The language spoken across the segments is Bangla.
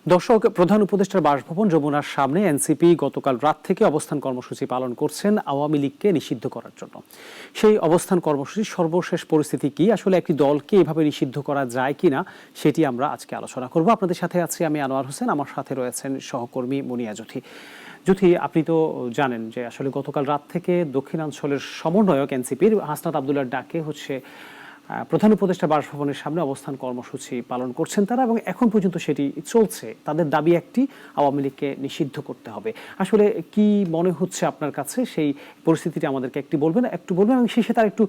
দর্শক, প্রধান উপদেষ্টার বাসভবন যমুনার সামনে এনসিপি গতকাল রাত থেকে অবস্থান কর্মসূচি পালন করছেন আওয়ামী লীগকে নিষিদ্ধ করার জন্য। সেই অবস্থান কর্মসূচির সর্বশেষ পরিস্থিতি কি, আসলে একটি দলকে এভাবে নিষিদ্ধ করা যায় কিনা, সেটি আমরা আজকে আলোচনা করব। আপনাদের সাথে আছি আমি আনোয়ার হোসেন, আমার সাথে রয়েছেন সহকর্মী মুনিয়া জ্যোতি। জ্যোতি, আপনি তো জানেন যে আসলে গতকাল রাত থেকে দক্ষিণাঞ্চলের সমন্বয়ক এনসিপির হাসনাত আবদুল্লাহর ডাকে প্রধান উপদেষ্টা বাসভবনের সামনে অবস্থান কর্মসূচি পালন করছেন তারা, এবং এখন পর্যন্ত সেটি চলছে। তাদের দাবি একটি, আওয়ামী লীগকে নিষিদ্ধ করতে হবে। আসলে কি মনে হচ্ছে আপনার কাছে, সেই পরিস্থিতিটি আমাদেরকে একটু বলবেন এবং শেষে তার একটু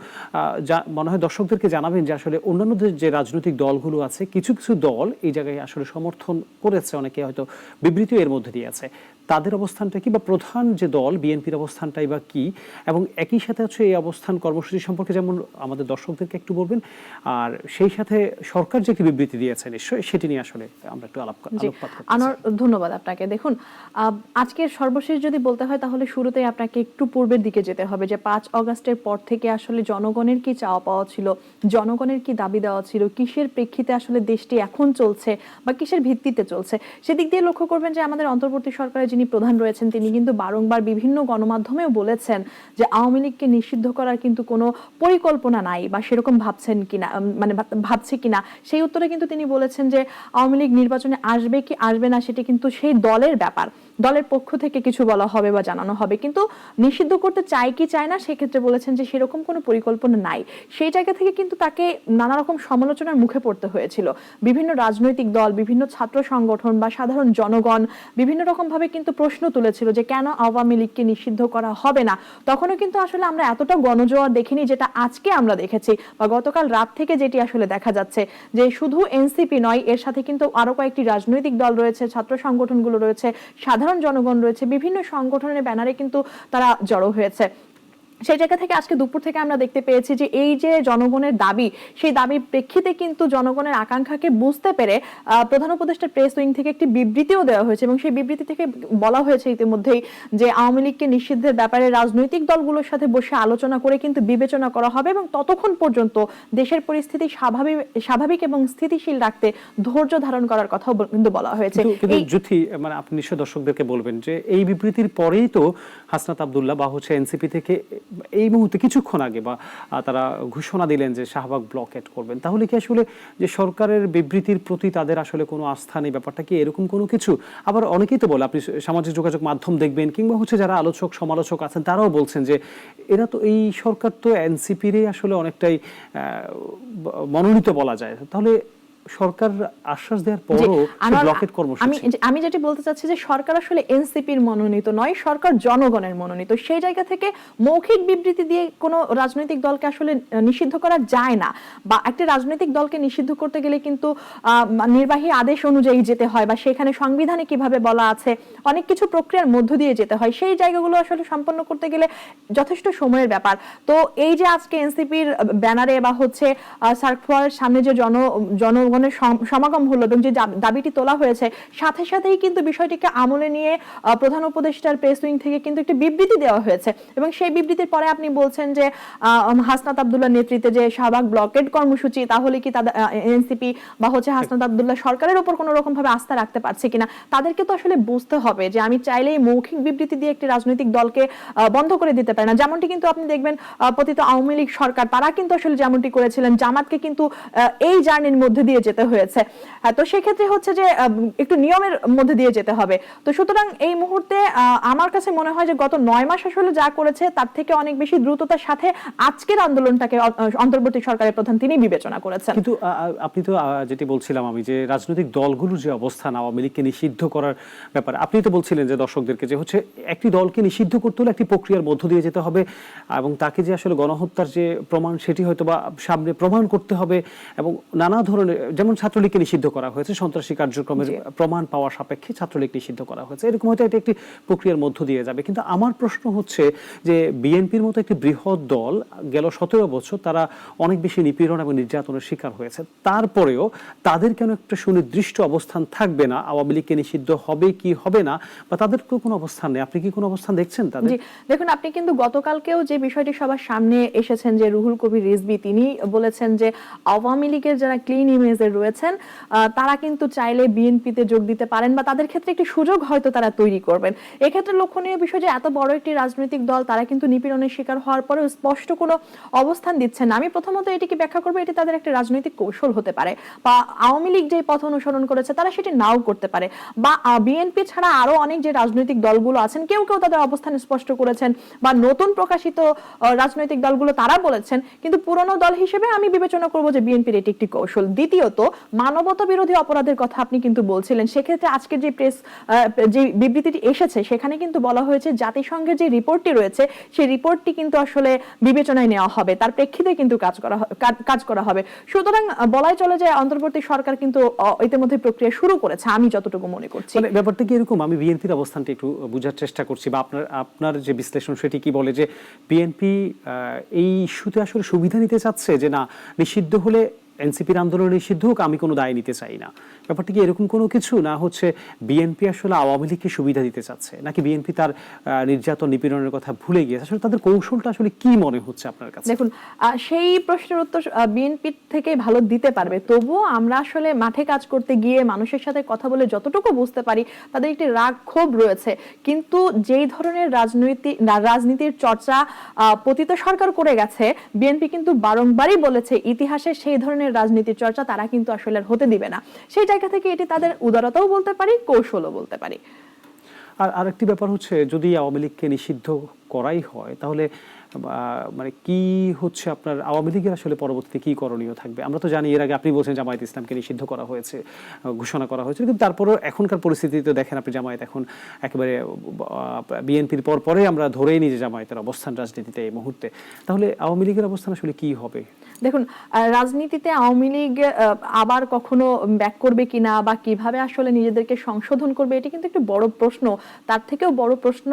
মনে হয় দর্শকদেরকে জানাবেন যে আসলে অন্যান্য যে রাজনৈতিক দলগুলো আছে, কিছু কিছু দল এই জায়গায় আসলে সমর্থন করেছে, অনেকে হয়তো বিবৃতিও এর মধ্যে দিয়েছে। তাদের অবস্থানটা কি, বা প্রধান যে দল বিএনপির অবস্থানটাই বা কি, এবং একই সাথে হচ্ছে এই অবস্থান কর্মসূচি সম্পর্কে যেমন আমাদের দর্শকদেরকে একটু বলবেন, আর সেই সাথে সরকার যে একটি বিবৃতি দিয়েছে নিশ্চয়ই সেটি নিয়ে আসলে আমরা একটু আলোকপাত করতে চাই। ধন্যবাদ আপনাকে। দেখুন, আজকের সর্বশেষ যদি বলতে হয় তাহলে শুরুতেই আপনাকে একটু পূর্বের দিকে যেতে হবে যে 5 আগস্টের পর থেকে আসলে জনগণের কি চাওয়া পাওয়া ছিল, জনগণের কি দাবি দেওয়া ছিল, কিসের প্রেক্ষিতে আসলে দেশটি এখন চলছে বা কিসের ভিত্তিতে চলছে, সেদিক দিয়ে লক্ষ্য করবেন যে আমাদের অন্তর্বর্তী সরকারের যিনি প্রধান রয়েছেন তিনি কিন্তু বারংবার বিভিন্ন গণমাধ্যমেও বলেছেন যে আওয়ামী লীগকে নিষিদ্ধ করার কিন্তু কোনো পরিকল্পনা নাই বা সেরকম ভাবছে কিনা। সেই উত্তরে কিন্তু তিনি বলেছেন যে আওয়ামী লীগ নির্বাচনে আসবে কি আসবে না সেটি কিন্তু সেই দলের ব্যাপার, দলের পক্ষ থেকে কিছু বলা হবে বা জানানো হবে, কিন্তু নিষিদ্ধ করতে চায় কি চায় না সেক্ষেত্রে বলেছেন যে সেরকম কোনো পরিকল্পনা নাই। সেই জায়গা থেকে কিন্তু তাকে নানা রকম সমালোচনার মুখে পড়তে হয়েছিল। বিভিন্ন রাজনৈতিক দল, বিভিন্ন ছাত্র সংগঠন বা সাধারণ জনগণ বিভিন্ন রকম ভাবে কিন্তু প্রশ্ন তুলেছিল যে কেন আওয়ামী লীগকে নিষিদ্ধ করা হবে না। তখনও কিন্তু আসলে আমরা এতটা গণজোয়ার দেখিনি যেটা আজকে আমরা দেখেছি, বা গতকাল রাত থেকে যেটি আসলে দেখা যাচ্ছে যে শুধু এনসিপি নয়, এর সাথে কিন্তু আরো কয়েকটি রাজনৈতিক দল রয়েছে, ছাত্র সংগঠনগুলো রয়েছে, সাধারণ জনগণ রয়েছে, বিভিন্ন সংগঠনের ব্যানারে কিন্তু তারা জড়ো হয়েছে। সেই জায়গা থেকে আজকে দুপুর থেকে আমরা দেখতে পেয়েছি যে এই যে জনগণের দাবি, সেই দাবির প্রেক্ষিতে কিন্তু জনগণের আকাঙ্ক্ষাকে বুঝতে পেরে প্রধান উপদেষ্টার প্রেস উইং থেকে একটি বিবৃতিও দেওয়া হয়েছে, এবং সেই বিবৃতি থেকে বলা হয়েছে ইতিমধ্যেই যে আওয়ামী লীগকে নিষিদ্ধের ব্যাপারে রাজনৈতিক দলগুলোর সাথে বসে আলোচনা করে কিন্তু বিবেচনা করা হবে, এবং ততক্ষণ পর্যন্ত দেশের পরিস্থিতি স্বাভাবিক এবং স্থিতিশীল রাখতে ধৈর্য ধারণ করার কথাও কিন্তু বলা হয়েছে। মানে আপনি নিশ্চয় দর্শকদেরকে বলবেন যে এই বিবৃতির পরেই তো হাসনাত আবদুল্লাহ বা এনসিপি থেকে এই মুহূর্তে কিছুক্ষণ আগে বা তারা ঘোষণা দিলেন যে শাহবাগ ব্লকেট করবেন। তাহলে কি আসলে যে সরকারের বিবৃতির প্রতি তাদের আসলে কোনো আস্থা নেই, ব্যাপারটা কি এরকম কোনো কিছু? আবার অনেকেই তো বলে, আপনি সামাজিক যোগাযোগ মাধ্যম দেখবেন কিংবা যারা আলোচক সমালোচক আছেন তারাও বলছেন যে এরা তো, এই সরকার তো এনসিপিরই আসলে অনেকটাই মনোনীত বলা যায়। তাহলে সরকার আশ্বাস দেওয়ার পরও ব্লকেট কর্মসূচি, আমি যেটা বলতে চাচ্ছি যে সরকার আসলে এনসিপির মনোনীত নয়, সরকার জনগণের মনোনীত। সেই জায়গা থেকে মৌখিক বিবৃতি দিয়ে কোনো রাজনৈতিক দলকে আসলে নিষিদ্ধ করা যায় না, বা একটা রাজনৈতিক দলকে নিষিদ্ধ করতে গেলে কিন্তু নির্বাহী আদেশ অনুযায়ী যেতে হয়, বা সেখানে সংবিধানে কিভাবে বলা আছে অনেক কিছু প্রক্রিয়ার মধ্য দিয়ে যেতে হয়। সেই জায়গাগুলো আসলে সম্পন্ন করতে গেলে যথেষ্ট সময়ের ব্যাপার। তো এই যে আজকে এনসিপির ব্যানারে বা সার্কুলারের সামনে যে জনগণের সমাগম হলো এবং যে দাবিটি তোলা হয়েছে, সাথে সাথেই কিন্তু বিষয়টিকে আমলে নিয়ে প্রধান উপদেষ্টার প্রেস উইং থেকে কিন্তু একটি বিবৃতি দেওয়া হয়েছে, এবং সেই বিবৃতির পরে আপনি বলছেন যে হাসনাত আবদুল্লাহ নেতৃত্বে যে শাহবাগ ব্লকেড কর্মসূচি, তাহলে কি তাদের এনসিপি বা হাসনাত আবদুল্লাহ সরকারের উপর কোনো রকম ভাবে আস্থা রাখতে পারছে কিনা? তাদেরকে তো আসলে বুঝতে হবে যে আমি চাইলেই মৌখিক বিবৃতি দিয়ে একটি রাজনৈতিক দলকে বন্ধ করে দিতে পারি না। যেমনটি কিন্তু আপনি দেখবেন পতিত আওয়ামী লীগ সরকার, তারা কিন্তু আসলে যেমনটি করেছিলেন, জামাতকে কিন্তু এই জার্নির মধ্যে দিয়ে যেতে হয়েছে। তো সেক্ষেত্রে যে একটু নিয়মের মধ্যে দিয়ে যেতে হবে। তো সুতরাং এই মুহূর্তে আমার কাছে মনে হয় যে গত 9 মাস আসলে যা করেছে তার থেকে অনেক বেশি দ্রুততার সাথে আজকের আন্দোলনটাকে অন্তর্বর্তী সরকারের প্রধান তিনি বিবেচনা করেছেন। কিন্তু আপনি তো যেটি বলছিলাম আমি, যে রাজনৈতিক দলগুলোর যে অবস্থান আওয়ামী লীগকে নিষিদ্ধ করার ব্যাপারে, আপনি তো বলছিলেন যে দর্শকদেরকে যে একটি দলকে নিষিদ্ধ করতে হলে একটি প্রক্রিয়ার মধ্য দিয়ে যেতে হবে, এবং তাকে যে আসলে গণহত্যার যে প্রমাণ সেটি হয়তো বা সামনে প্রমাণ করতে হবে, এবং নানা ধরনের, যেমন ছাত্রলীগকে নিষিদ্ধ করা হয়েছে সন্ত্রাসী কার্যক্রমের প্রমাণ পাওয়া সাপেক্ষে ছাত্রলীগ নিষিদ্ধ করা হয়েছে, এরকম হয়তো এটা একটি প্রক্রিয়ার মধ্য দিয়ে যাবে। কিন্তু আমার প্রশ্ন হচ্ছে যে বিএনপির মতো একটি বৃহৎ দল গেল 17 বছর তারা অনেক বেশি নিপীড়ন এবং নির্যাতনের শিকার হয়েছে, তারপরেও তাদের কেন একটা সুনির্দিষ্ট অবস্থান থাকবে না, আওয়ামী লীগকে নিষিদ্ধ হবে কি হবে না, বা তাদের কোনো অবস্থান নেই? আপনি কি কোনো অবস্থান দেখছেন তাদের? দেখুন, আপনি কিন্তু গতকালকেও যে বিষয়টি সবার সামনে এসেছেন যে রুহুল কবির রিজভী তিনি বলেছেন যে আওয়ামী লীগের যারা ক্লিন ইমেজ ফেজে রয়েছেন তারা কিন্তু চাইলে বিএনপিতে যোগ দিতে পারেন বা তাদের ক্ষেত্রে একটি সুযোগ হয়তো তারা তৈরি করবেন। এক্ষেত্রে লক্ষণীয় বিষয় যে এত বড় একটি রাজনৈতিক দল তারা কিন্তু নিপীড়নের শিকার হওয়ার পরেও স্পষ্ট কোনো অবস্থান দিচ্ছে না। আমি প্রথমত এটিকে ব্যাখ্যা করবো এটি তাদের একটা রাজনৈতিক কৌশল হতে পারে, বা আওয়ামী লীগ যে পথ অনুসরণ করেছে তারা সেটি নাও করতে পারে, বা বিএনপি ছাড়া আরো অনেক যে রাজনৈতিক দলগুলো আছেন কেউ কেউ তাদের অবস্থান স্পষ্ট করেছেন, বা নতুন প্রকাশিত রাজনৈতিক দলগুলো তারা বলেছেন। কিন্তু পুরনো দল হিসেবে আমি বিবেচনা করব যে বিএনপির এটি একটি কৌশল। দ্বিতীয়ত, মানবতা বিরোধী অপরাধের কথা আপনি কিন্তু বলছিলেন, সেক্ষেত্রে আজকের যে প্রেস যে বিবৃতিটি এসেছে সেখানে কিন্তু বলা হয়েছে জাতিসংঘের যে রিপোর্টটি রয়েছে সেই রিপোর্টটি কিন্তু আসলে বিবেচনায় নেওয়া হবে, তার প্রেক্ষিতে কিন্তু কাজ করা হবে। সুতরাং বলাই চলে যে অন্তর্বর্তী সরকার কিন্তু ইতিমধ্যে প্রক্রিয়া শুরু করেছে আমি যতটুকু মনে করছি। মানে ব্যাপারটা কি এরকম, আমি বিএনপির অবস্থানটা একটু বোঝার চেষ্টা করছি, বা আপনার যে বিশ্লেষণ সেটি কি বলে যে বিএনপি এই ইস্যুতে আসলে সুবিধা নিতে চাচ্ছে যে না, নিষিদ্ধ হলে এনসিপির আন্দোলন নিষিদ্ধ হোক, আমি কোনো দায় নিতে চাই না। ব্যাপারটা কি এরকম কোনো কিছু, না হচ্ছে বিএনপি আসলে আওয়ামী লীগকে সুবিধা দিতে চাচ্ছে, নাকি বিএনপি তার নির্যাতন নিপীড়নের কথা ভুলে গিয়েছে? আসলে তাদের কৌশলটা আসলে কি মনে হচ্ছে আপনার কাছে? দেখুন, সেই প্রশ্নের উত্তর বিএনপি থেকে ভালো দিতে পারবে, তবুও আমরা আসলে মাঠে কাজ করতে গিয়ে মানুষের সাথে কথা বলে যতটুকু বুঝতে পারি তাদের একটি রাগ ক্ষোভ রয়েছে। কিন্তু যেই ধরনের রাজনীতির চর্চা পতিত সরকার করে গেছে, বিএনপি কিন্তু বারংবারই বলেছে ইতিহাসে সেই ধরনের রাজনীতির চর্চা তারা কিন্তু আসলে আর হতে দিবে না। সেই জায়গা থেকে এটি তাদের উদারতাও বলতে পারি, কৌশলও বলতে পারি। আর আরেকটি ব্যাপার হচ্ছে, যদি আওয়ামী লীগকে নিষিদ্ধ করাই হয় তাহলে মানে কি হচ্ছে আপনার আওয়ামী লীগের আসলে পরবর্তীতে কি করণীয় থাকবে? আমরা তো জানি এর আগে আপনি বলছেন জামায়াত ইসলামকে নিষিদ্ধ করা হয়েছে, ঘোষণা করা হয়েছে, কিন্তু তারপরেও এখনকার পরিস্থিতিতে দেখেন আপনি, জামায়াত এখন একেবারে বিএনপির পরে আমরা ধরেই নিই যে জামায়াতের অবস্থান রাজনীতিতে এই মুহূর্তে। তাহলে আওয়ামী লীগের অবস্থান আসলে কি হবে? দেখুন, রাজনীতিতে আওয়ামী লীগ আবার কখনো ব্যাক করবে কিনা বা কিভাবে আসলে নিজেদেরকে সংশোধন করবে এটি কিন্তু একটু বড় প্রশ্ন। তার থেকেও বড় প্রশ্ন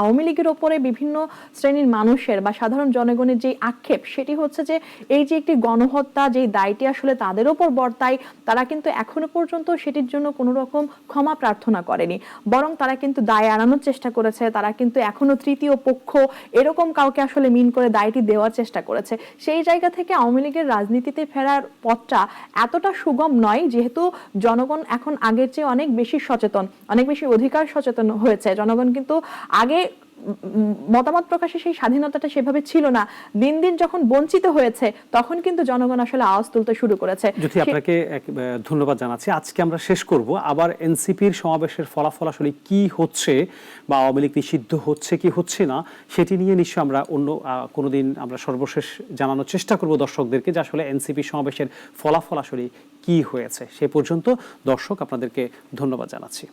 আওয়ামী লীগের ওপরে বিভিন্ন শ্রেণীর মানুষের বা সাধারণ জনগণের যে আক্ষেপ, সেটি হচ্ছে যে এই যে একটি গণহত্যা, যে দায়টি আসলে তাদের ওপর বর্তায়, তারা কিন্তু এখনো পর্যন্ত সেটির জন্য কোনো রকম ক্ষমা প্রার্থনা করেনি, বরং তারা কিন্তু দায় এড়ানোর চেষ্টা করেছে। তারা কিন্তু এখনো তৃতীয় পক্ষ এরকম কাউকে আসলে মিন করে দায়টি দেওয়ার চেষ্টা করেছে। সেই জায়গা থেকে আওয়ামী লীগের রাজনীতিতে ফেরার পথটা এতটা সুগম নয়, যেহেতু জনগণ এখন আগের চেয়ে অনেক বেশি সচেতন, অনেক বেশি অধিকার সচেতন হয়েছে। জনগণ কিন্তু আগে মতামত প্রকাশে সেই স্বাধীনতাটা সেভাবে ছিল না, দিন দিন যখন বঞ্চিত হয়েছে তখন কিন্তু জনগণ আসলে আওয়াজ তুলতে শুরু করেছে। যদি আপনাকে ধন্যবাদ জানাচ্ছি। আজকে আমরা শেষ করব, আবার এনসিপির সমাবেশের ফলাফল আসলে কি হচ্ছে বা আওয়ামী লীগ নিষিদ্ধ হচ্ছে কি হচ্ছে না সেটি নিয়ে নিশ্চয়ই আমরা অন্য কোনোদিন আমরা সর্বশেষ জানানোর চেষ্টা করব দর্শকদেরকে যে আসলে এনসিপি সমাবেশের ফলাফল আসলে কি হয়েছে। সে পর্যন্ত দর্শক আপনাদেরকে ধন্যবাদ জানাচ্ছি।